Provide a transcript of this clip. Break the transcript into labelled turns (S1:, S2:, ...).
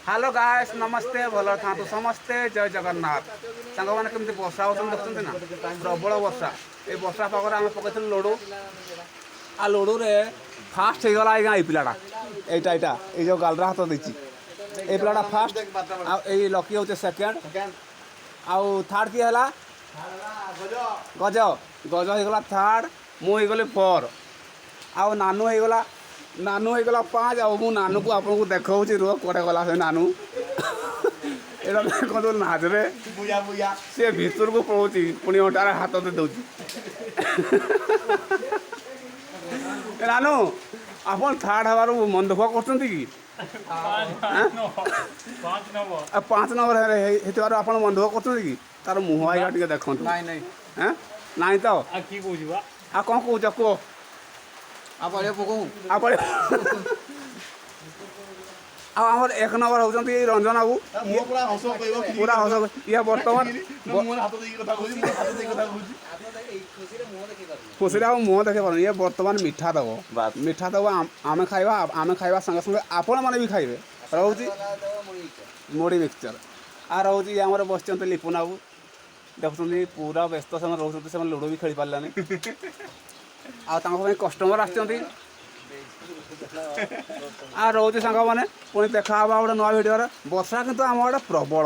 S1: hello guys नमस्ते भल था समस्ते जय जगन्नाथ सांग मैंने केमती वर्षा हो देखते ना प्रबल वर्षा ये वर्षा पागर आम पकड़ लड़ू आ लड़ू रे फास्ट हो गला आज्ञा ये पिलाटा यहाँ ये जो गालरा हाथ देती ये पिलाटा फास्ट आई लकी हूँ सेकेंड आउ थर्ड किए है गज गज होगला थर्ड मुझे फोर आउ नानू होगला 5 आ मु नानू को आपको देखा रुह कड़े गला से नानू एटा देखो नाचरे सी भीतर को पड़ोची पुणी अटार हाथ दे दौर नानू आप थर्ड हबार मन दुख कर कि 5 नंबर हेतु आप मन दुख कर कि तार मुह आइगा टे देखो नाई तो आ कौन कौच कह आप आमर 1 नंबर होती रंजन बाबू पूरा हस ये बर्तमान खुशी मुह देखे पार ये बर्तमान मीठा दब आम खाइबा संगे संगे आपण मैंने भी खाइबे रोची मुड़ी मिक्सचर आ रोची आम बस लिपुन बाबू देखुं पूरा व्यस्त समय रोच से लुडो भी खेली पारानी आ कस्टमर आसती आ रोचे सांग मैंने पुणी देखा गोटे नुआ भिडियो वर्षा कितु आम आड़े प्रबल